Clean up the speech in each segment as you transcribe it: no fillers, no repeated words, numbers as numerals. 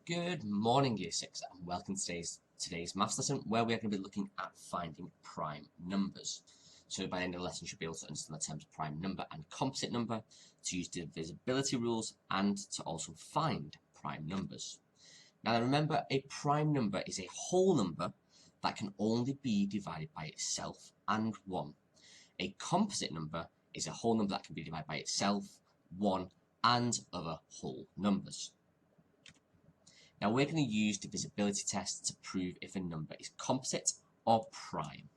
Good morning, Year 6, and welcome to today's maths lesson, where we are going to be looking at finding prime numbers. So by the end of the lesson, you should be able to understand the terms prime number and composite number, to use divisibility rules, and to also find prime numbers. Now remember, a prime number is a whole number that can only be divided by itself and 1. A composite number is a whole number that can be divided by itself, 1, and other whole numbers. Now we're going to use divisibility tests to prove if a number is composite or prime.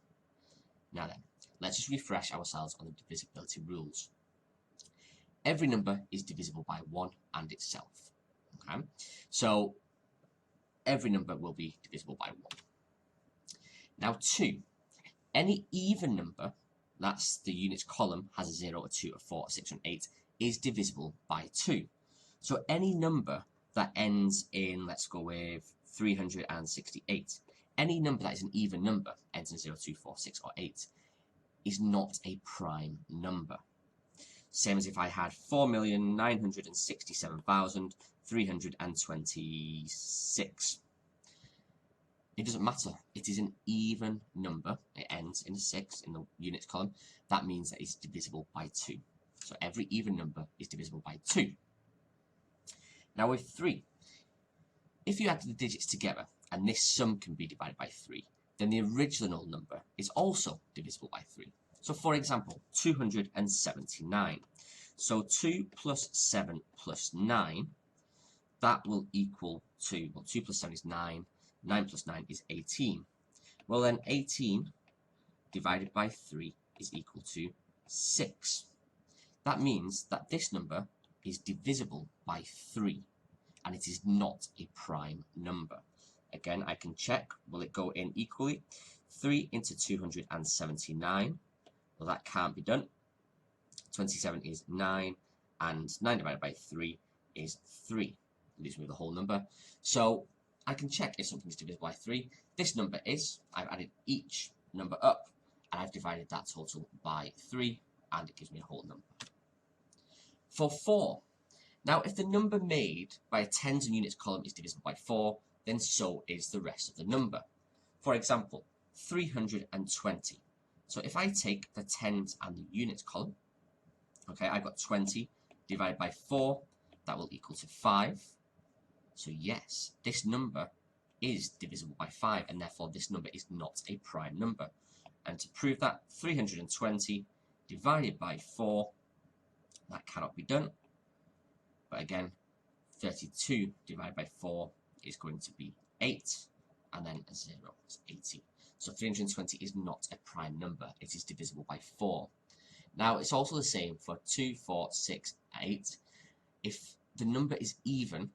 Now then, let's just refresh ourselves on the divisibility rules. Every number is divisible by 1 and itself. Okay? So every number will be divisible by 1. Now 2, any even number, that's the units column, has a 0, a 2, a 4, a 6, or an 8, is divisible by 2. So any number that ends in, let's go with 368. Any number that is an even number, ends in 0, 2, 4, 6, or 8, is not a prime number. Same as if I had 4,967,326. It doesn't matter. It is an even number. It ends in a 6 in the units column. That means that it's divisible by 2. So every even number is divisible by 2. Now with 3, if you add the digits together and this sum can be divided by 3, then the original number is also divisible by 3. So for example, 279. So 2 plus 7 plus 9, that will equal to, well, 2 plus 7 is 9, 9 plus 9 is 18. Well then 18 divided by 3 is equal to 6. That means that this number is divisible by 3, and it is not a prime number. Again, I can check, will it go in equally? 3 into 279, well that can't be done. 27 is 9, and 9 divided by 3 is 3. Leaves me with a whole number. So I can check if something is divisible by 3. This number is, I've added each number up, and I've divided that total by 3, and it gives me a whole number. For 4, now if the number made by a tens and units column is divisible by 4, then so is the rest of the number. For example, 320. So if I take the tens and the units column, okay, I've got 20 divided by 4, that will equal to 5. So yes, this number is divisible by 5, and therefore this number is not a prime number. And to prove that, 320 divided by 4, that cannot be done. But again, 32 divided by 4 is going to be 8, and then a 0 is 80. So 320 is not a prime number. It is divisible by 4. Now, it's also the same for 2, 4, 6, 8. If the number is even,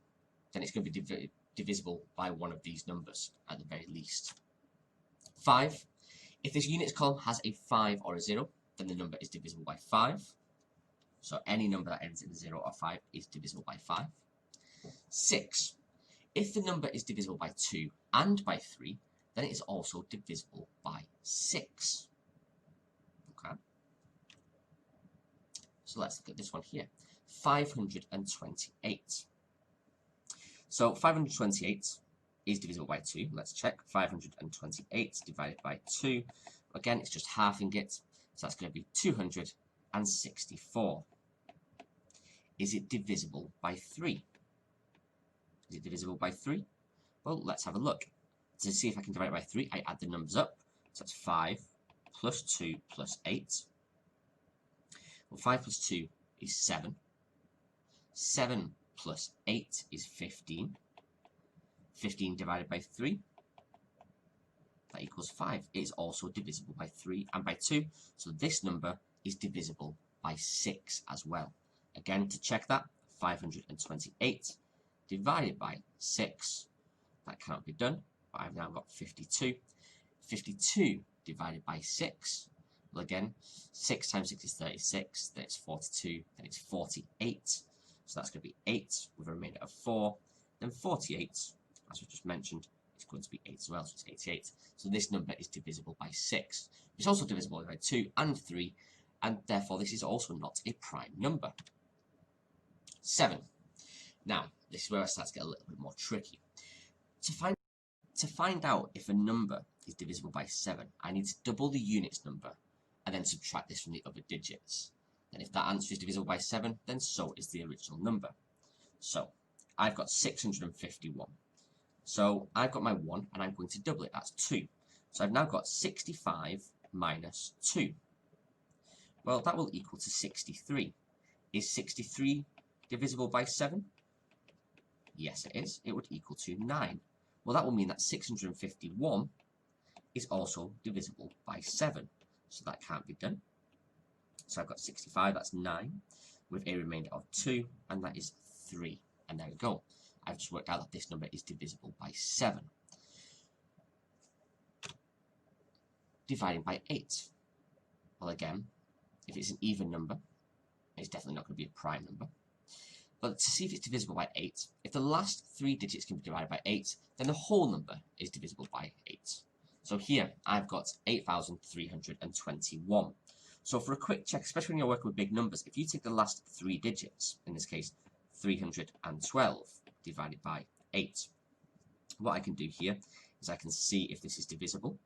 then it's going to be divisible by one of these numbers, at the very least. 5. If this units column has a 5 or a 0, then the number is divisible by 5. So any number that ends in 0 or 5 is divisible by 5. 6. If the number is divisible by 2 and by 3, then it is also divisible by 6. Okay. So let's look at this one here. 528. So 528 is divisible by 2. Let's check. 528 divided by 2. Again, it's just halving it. So that's going to be 264. Is it divisible by 3? Is it divisible by 3? Well, let's have a look. To see if I can divide it by 3, I add the numbers up. So that's 5 plus 2 plus 8. Well, 5 plus 2 is 7. 7 plus 8 is 15. 15 divided by 3, that equals 5. It is also divisible by 3 and by 2. So this number is divisible by 6 as well. Again, to check that, 528 divided by 6, that cannot be done, but I've now got 52. 52 divided by 6, well again, 6 times 6 is 36, then it's 42, then it's 48. So that's going to be 8 with a remainder of 4. Then 48, as we just mentioned, is going to be 8 as well, so it's 88. So this number is divisible by 6. It's also divisible by 2 and 3, and therefore this is also not a prime number. 7. Now, this is where it starts to get a little bit more tricky. To find out if a number is divisible by 7, I need to double the units number and then subtract this from the other digits. And if that answer is divisible by 7, then so is the original number. So I've got 651. So I've got my 1 and I'm going to double it, that's 2. So I've now got 65 minus 2. Well, that will equal to 63. Is 63 divisible by 7? Yes, it is. It would equal to 9. Well, that will mean that 651 is also divisible by 7. So that can't be done. So I've got 65, that's 9, with a remainder of 2, and that is 3. And there we go. I've just worked out that this number is divisible by 7. Dividing by 8. Well, again, if it's an even number, it's definitely not going to be a prime number. But to see if it's divisible by 8, if the last 3 digits can be divided by 8, then the whole number is divisible by 8. So here, I've got 8,321. So for a quick check, especially when you're working with big numbers, if you take the last 3 digits, in this case, 312 divided by 8, what I can do here is I can see if this is divisible.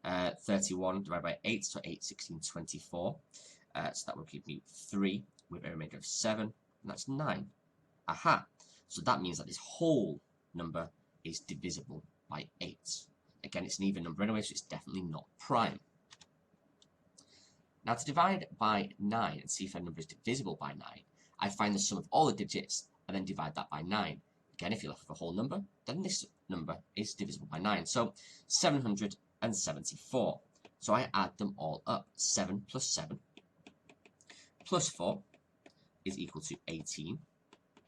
31 divided by 8, so 8, 16, 24. So that will give me 3 with a remainder of 7, and that's 9. Aha! So that means that this whole number is divisible by 8. Again, it's an even number anyway, so it's definitely not prime. Now to divide by 9 and see if a number is divisible by 9, I find the sum of all the digits and then divide that by 9. Again, if you're left with a whole number, then this number is divisible by 9. So 774. So I add them all up. 7 plus 7 plus 4 is equal to 18.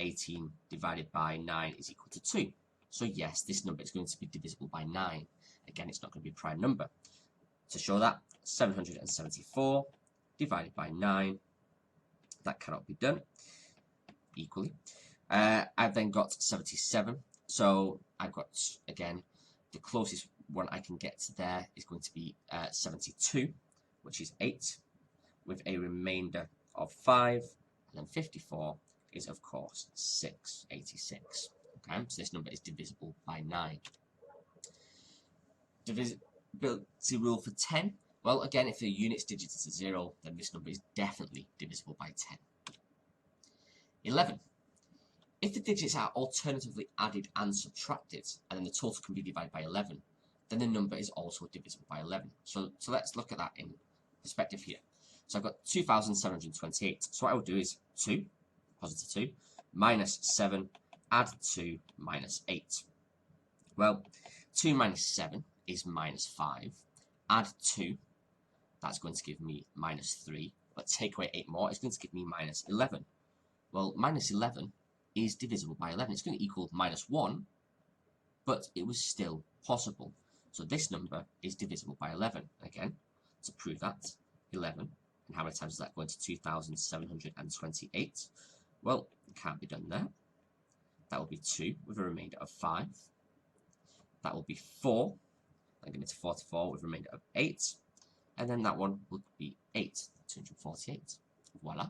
18 divided by 9 is equal to 2. So yes, this number is going to be divisible by 9. Again, it's not going to be a prime number. To show that, 774 divided by 9, that cannot be done equally. I've then got 77. So I've got, again, the closest one I can get to there is going to be 72, which is 8, with a remainder of 5, and then 54 is, of course, 6, 86. Okay, so this number is divisible by 9. Divisibility rule for 10. Well, again, if the units digit is a 0, then this number is definitely divisible by 10. 11. If the digits are alternatively added and subtracted, and then the total can be divided by 11, then the number is also divisible by 11. So let's look at that in perspective here. So I've got 2,728. So what I will do is 2, positive 2, minus 7, add 2, minus 8. Well, 2 minus 7 is minus 5. Add 2, that's going to give me minus 3. But take away 8 more, it's going to give me minus 11. Well, minus 11 is divisible by 11. It's going to equal minus 1, but it was still possible. So this number is divisible by 11. Again, to prove that, 11. And how many times is that going to 2,728? Well, it can't be done there. That will be 2 with a remainder of 5. That will be 4. I'm going to 44 with a remainder of 8. And then that one would be 8, 248. Voila.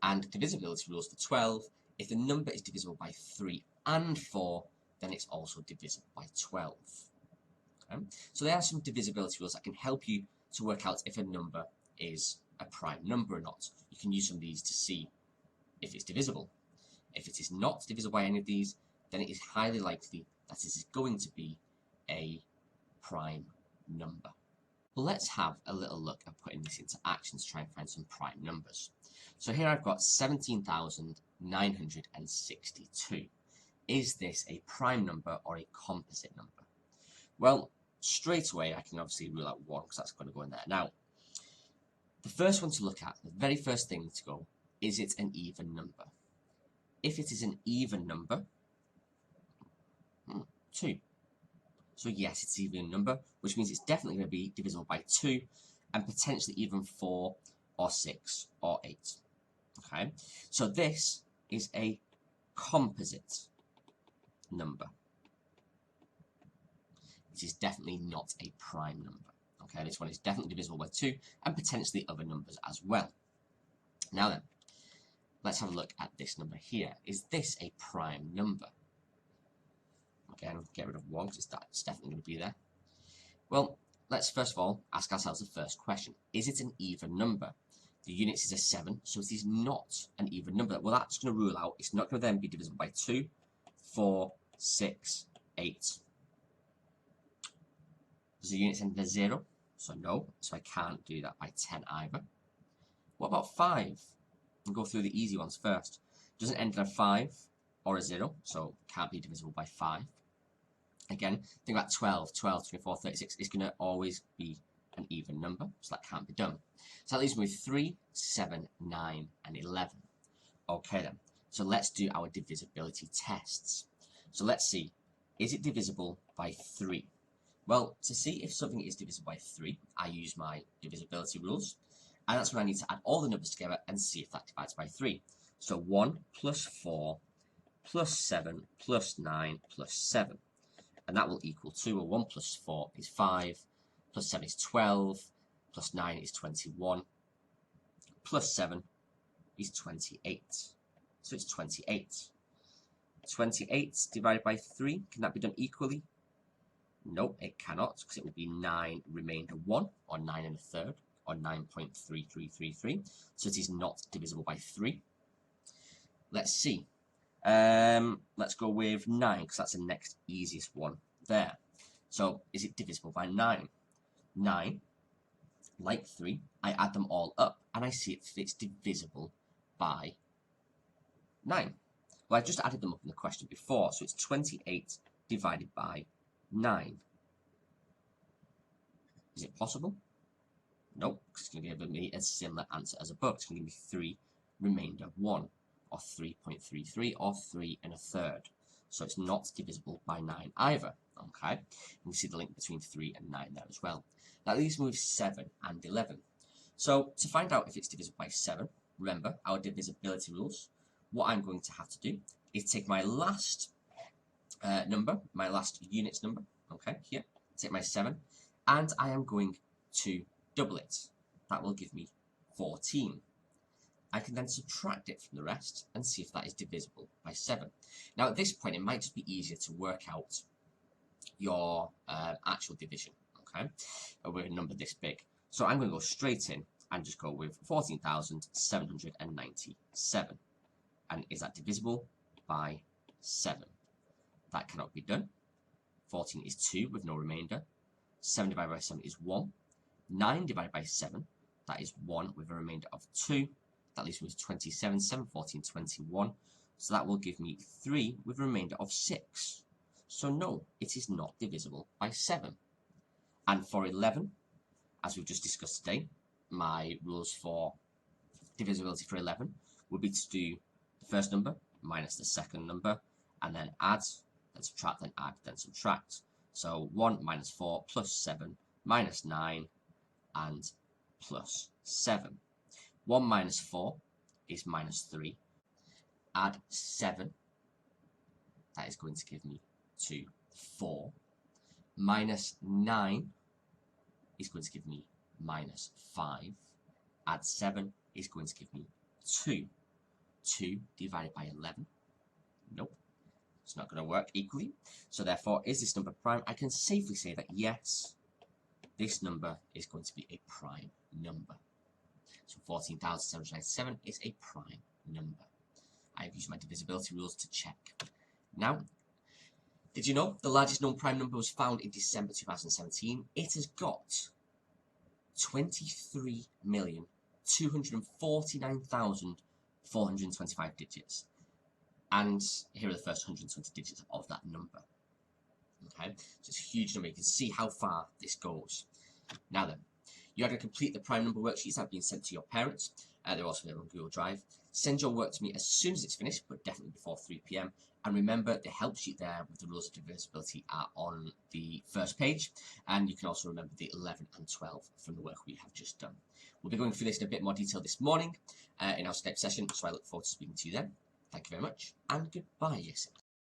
And divisibility rules for 12. If the number is divisible by 3 and 4, then it's also divisible by 12. Okay? So there are some divisibility rules that can help you to work out if a number is a prime number or not. You can use some of these to see if it's divisible. If it is not divisible by any of these, then it is highly likely that it is going to be a prime number. Well, let's have a little look at putting this into action to try and find some prime numbers. So here I've got 17,962. Is this a prime number or a composite number? Well, straight away I can obviously rule out 1 because that's going to go in there. Now, the first one to look at, the very first thing to go, is it an even number? If it is an even number, 2. So yes, it's an even number, which means it's definitely going to be divisible by 2 and potentially even 4 or 6 or 8. Okay, so this is a composite number. It is definitely not a prime number. Okay, this one is definitely divisible by 2 and potentially other numbers as well. Now then, let's have a look at this number here. Is this a prime number? Again, get rid of 1 because it's definitely going to be there. Well, let's first of all ask ourselves the first question. Is it an even number? The units is a 7, so it is not an even number. Well, that's going to rule out it's not going to then be divisible by 2, 4, 6, 8. Does the units end in a 0? So no, so I can't do that by 10 either. What about 5? We'll go through the easy ones first. Doesn't end in a 5 or a 0, so can't be divisible by 5. Again, think about 12, 24, 36. It's going to always be an even number, so that can't be done. So that leaves me with 3, 7, 9, and 11. Okay then, so let's do our divisibility tests. So let's see, is it divisible by 3? Well, to see if something is divisible by 3, I use my divisibility rules. And that's when I need to add all the numbers together and see if that divides by 3. So 1 plus 4 plus 7 plus 9 plus 7. And that will equal 2. Well, 1 plus 4 is 5, plus 7 is 12, plus 9 is 21, plus 7 is 28. So it's 28. 28 divided by 3, can that be done equally? No, it cannot, because it will be 9 remainder 1, or 9 and a third, or 9.3333. So it is not divisible by 3. Let's see. Let's go with 9, because that's the next easiest one there. So is it divisible by 9? 9, like 3, I add them all up, and I see if it's divisible by 9. Well, I just added them up in the question before, so it's 28 divided by 9. Is it possible? Nope, because it's going to give me a similar answer as above. It's going to give me 3 remainder 1, or 3.33, or 3 and a third. So it's not divisible by 9 either. Okay, you can see the link between 3 and 9 there as well. That leaves me with 7 and 11. So to find out if it's divisible by 7, remember our divisibility rules. What I'm going to have to do is take my last number, my last units number, okay, here, take my 7, and I am going to double it. That will give me 14. I can then subtract it from the rest and see if that is divisible by 7. Now at this point it might just be easier to work out your actual division, okay, with a number this big. So I'm going to go straight in and just go with 14,797. And is that divisible by 7? That cannot be done. 14 is 2 with no remainder. 7 divided by 7 is 1. 9 divided by 7, that is 1 with a remainder of 2. That leaves me with 27, 7, 14, 21. So that will give me 3 with a remainder of 6. So no, it is not divisible by 7. And for 11, as we've just discussed today, my rules for divisibility for 11 would be to do the first number minus the second number, and then add, then subtract, then add, then subtract. So 1 minus 4 plus 7 minus 9 and plus 7. 1 minus 4 is minus 3. Add 7. That is going to give me 4. Minus 9 is going to give me minus 5. Add 7 is going to give me 2. 2 divided by 11. Nope. It's not going to work equally. So therefore, is this number prime? I can safely say that yes, this number is going to be a prime number. So 14,797 is a prime number. I've used my divisibility rules to check. Now, did you know the largest known prime number was found in December 2017? It has got 23,249,425 digits. And here are the first 120 digits of that number. Okay, so it's a huge number. You can see how far this goes. Now then, you are going to complete the prime number worksheets that have been sent to your parents. They're also there on Google Drive. Send your work to me as soon as it's finished, but definitely before 3 p.m. And remember, the help sheet there with the rules of divisibility are on the first page. And you can also remember the 11 and 12 from the work we have just done. We'll be going through this in a bit more detail this morning in our Skype session, so I look forward to speaking to you then. Thank you very much, and goodbye, yes.